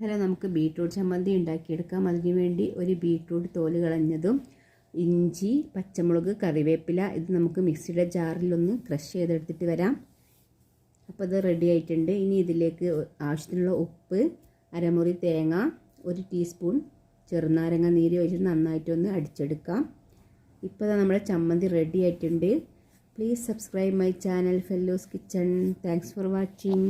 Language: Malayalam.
ഹലോ, നമുക്ക് ബീട്രൂട്ട് ചമ്മന്തി ഉണ്ടാക്കിയെടുക്കാം. അതിനു വേണ്ടി ഒരു ബീട്രൂട്ട് തോല് കളഞ്ഞതും ഇഞ്ചി, പച്ചമുളക്, കറിവേപ്പില ഇത് നമുക്ക് മിക്സിയുടെ ജാറിലൊന്ന് ക്രഷ് ചെയ്തെടുത്തിട്ട് വരാം. അപ്പോൾ ഇത് റെഡി ആയിട്ടുണ്ട്. ഇനി ഇതിലേക്ക് ആവശ്യത്തിനുള്ള ഉപ്പ്, അരമുറി തേങ്ങ, 1 ടീസ്പൂൺ ചെറുനാരങ്ങ നീര് ഒഴിച്ച് നന്നായിട്ടൊന്ന് അടിച്ചെടുക്കാം. ഇപ്പോൾ നമ്മുടെ ചമ്മന്തി റെഡി ആയിട്ടുണ്ട്. Please subscribe my channel fellows kitchen. Thanks for watching.